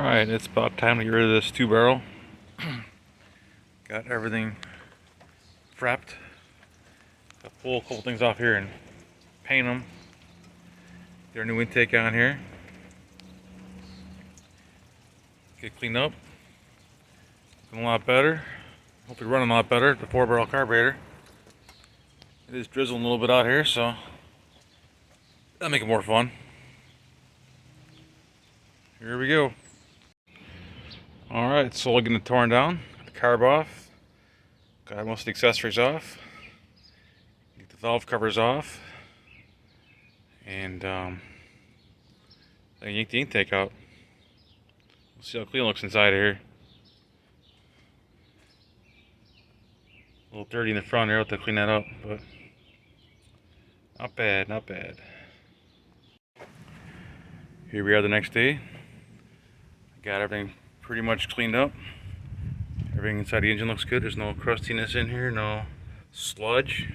Alright, it's about time to get rid of this 2-barrel. Got everything prepped. I'll pull a couple things off here and paint them. Get our new intake on here. Get cleaned up. Looking a lot better. Hopefully running a lot better. The 4-barrel carburetor. It is drizzling a little bit out here, so that'll make it more fun. Here we go. Alright, slowly getting it torn down. Got the carb off. Got most of the accessories off. Get the valve covers off. And I yank the intake out. We'll see how clean it looks inside here. A little dirty in the front here, I'll have to clean that up, but not bad, not bad. Here we are the next day. Got everything pretty much cleaned up. Everything inside the engine looks good. There's no crustiness in here, no sludge.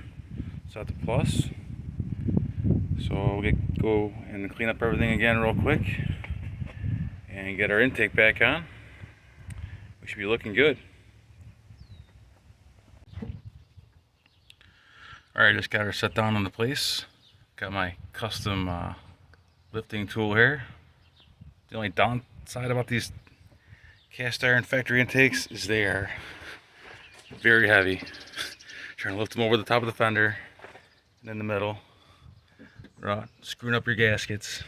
It's at the plus. So we'll go and clean up everything again real quick and get our intake back on. We should be looking good. Alright, just got her set down into place. Got my custom lifting tool here. The only downside about these cast iron factory intakes is they are very heavy. Trying to lift them over the top of the fender and in the middle. Screwing up your gaskets.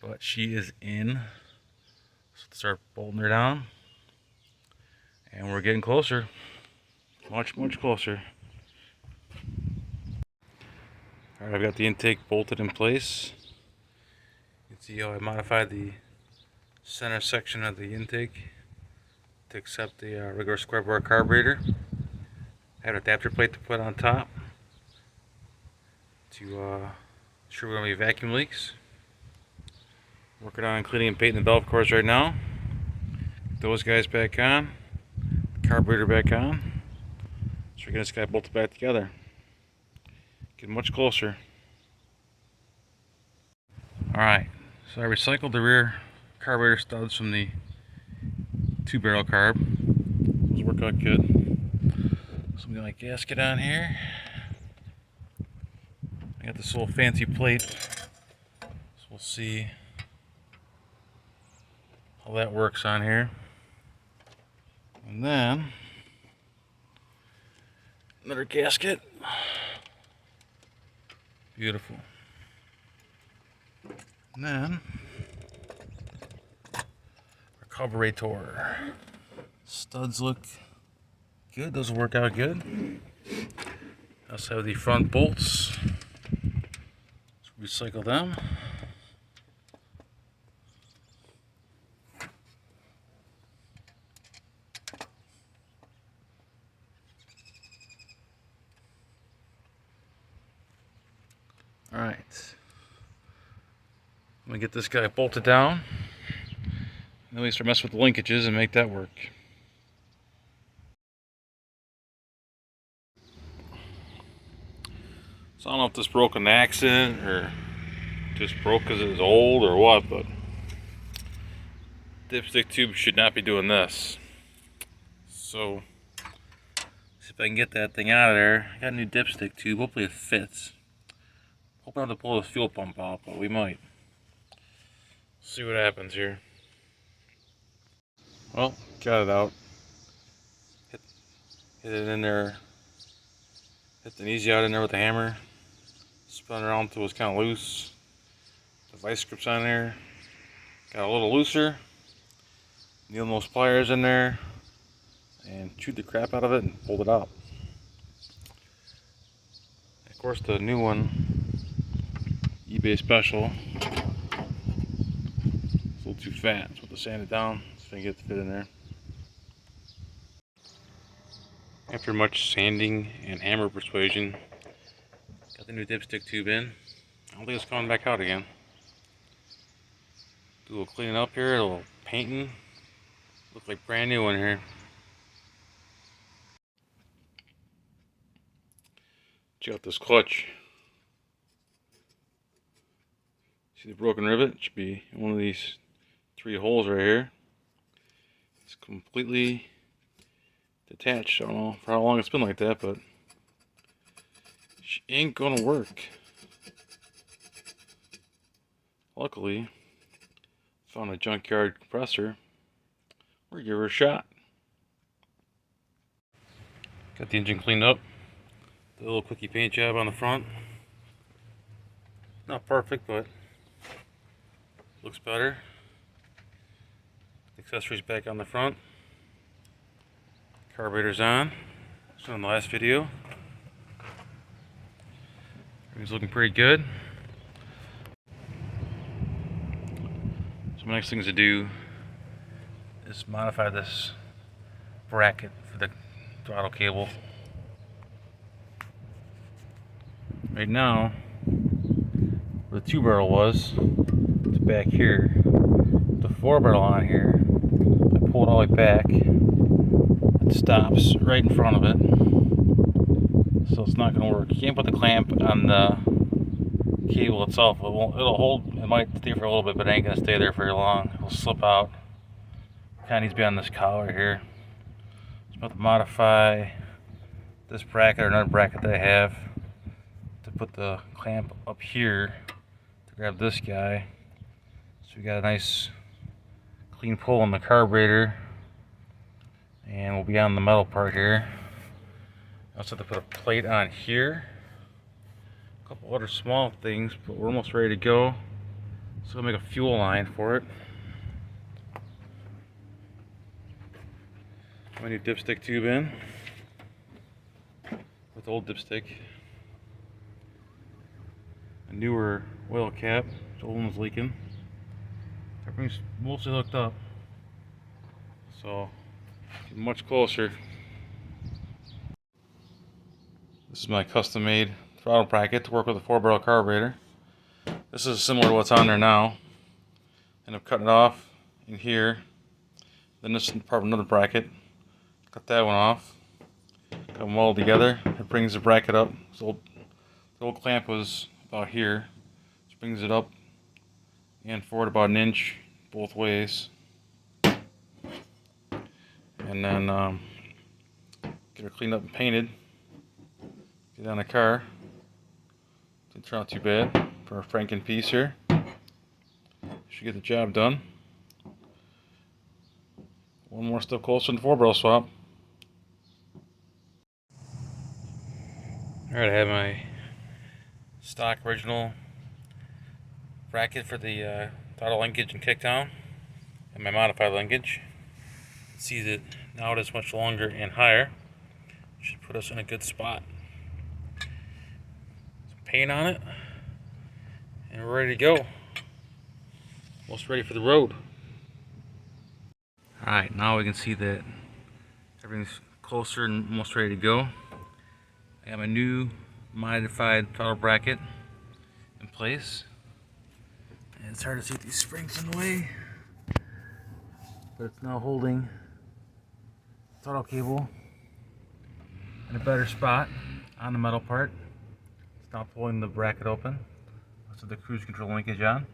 But she is in. So let's start bolting her down. And we're getting closer. Much, much closer. Alright, I've got the intake bolted in place. You can see how I modified the center section of the intake to accept the regular square bore carburetor. I have an adapter plate to put on top to ensure we don't have any vacuum leaks. Working on cleaning and painting the valve cores right now. Get those guys back on. The carburetor back on. So we're getting this guy bolted back together. Getting much closer. Alright, so I recycled the rear carburetor studs from the 2-barrel carb. Those work out good. So we got my gasket on here. I got this little fancy plate. So we'll see how that works on here. And then another gasket. Beautiful. And then our carburetor. Studs look good. Those will work out good. I also have the front bolts. Let's recycle them. Alright. I'm going to get this guy bolted down. And at least we're messing with the linkages and make that work. So I don't know if this broke an accident or just broke because it was old or what, but dipstick tube should not be doing this. So see if I can get that thing out of there. I got a new dipstick tube. Hopefully it fits. Hope I don't have to pull this fuel pump out, but we might. See what happens here. Well, got it out. Hit it in there. Hit the easy out in there with the hammer. Spun around until it was kind of loose. The vice grips on there. Got a little looser. Nailed those pliers in there. And chewed the crap out of it and pulled it out. Of course, the new one, eBay special. It's a little too fat, so we'll have to sand it down so I can get it to fit in there. After much sanding and hammer persuasion, got the new dipstick tube in. I don't think it's coming back out again. Do a little cleaning up here, a little painting. Looks like brand new in here. Check out this clutch. See the broken rivet? It should be one of these 3 holes right here. It's completely detached. I don't know for how long it's been like that, but she ain't gonna work. Luckily, found a junkyard compressor. We'll give her a shot. Got the engine cleaned up. Did a little quickie paint job on the front. Not perfect, but looks better. The accessories back on the front. Carburetor's on. So in the last video, everything's looking pretty good. So my next thing to do is modify this bracket for the throttle cable. Right now, where the 2-barrel was, it's back here. The 4-barrel on here, I pull it all the way back. It stops right in front of it, so it's not going to work. You can't put the clamp on the cable itself. It'll hold. It might stay for a little bit, but it ain't going to stay there very long. It'll slip out. Kind of needs to be on this collar here. So I'm about to modify this bracket or another bracket that I have to put the clamp up here to grab this guy. So we got a nice clean pull on the carburetor, and we'll be on the metal part here. I also have to put a plate on here. A couple other small things, but we're almost ready to go. So I'll make a fuel line for it. My new dipstick tube in with the old dipstick. A newer oil cap. The old one was leaking. Everything's mostly hooked up, so getting much closer. This is my custom-made throttle bracket to work with a 4-barrel carburetor. This is similar to what's on there now. End up cutting it off in here. Then this is part of another bracket. Cut that one off. Cut them all together. It brings the bracket up. So the old clamp was about here. This brings it up and forward about an inch both ways. And then get her cleaned up and painted. Get on the car. Didn't turn out too bad for a Franken piece here. Should get the job done. One more step closer to the 4-barrel swap. Alright, I have my stock original bracket for the throttle linkage and kickdown, and my modified linkage. See that now it is much longer and higher. Should put us in a good spot. Some paint on it, and we're ready to go. Almost ready for the road. Alright, now we can see that everything's closer and almost ready to go. I got my new modified throttle bracket in place. And it's hard to see with these springs in the way, but it's now holding the throttle cable in a better spot on the metal part. It's now pulling the bracket open. Let's have the cruise control linkage on.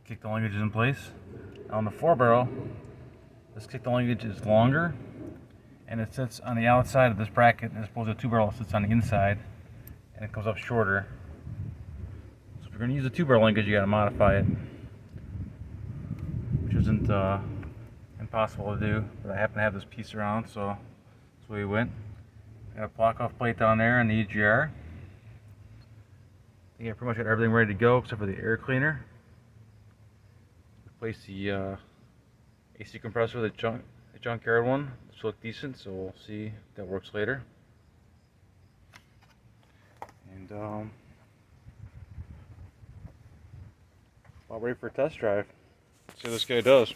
Kick the linkage is in place. Now on the 4-barrel, this kick the linkage is longer, and it sits on the outside of this bracket as opposed to the 2-barrel. It sits on the inside, and it comes up shorter. So if you're going to use a 2-barrel linkage, you got to modify it, which isn't impossible to do. But I happen to have this piece around, so that's where we went. I got a block off plate down there on the EGR. I think I pretty much got everything ready to go except for the air cleaner. Replace the AC compressor with the junkyard one. This will look decent, so we'll see if that works later. And about ready for a test drive. See how this guy does.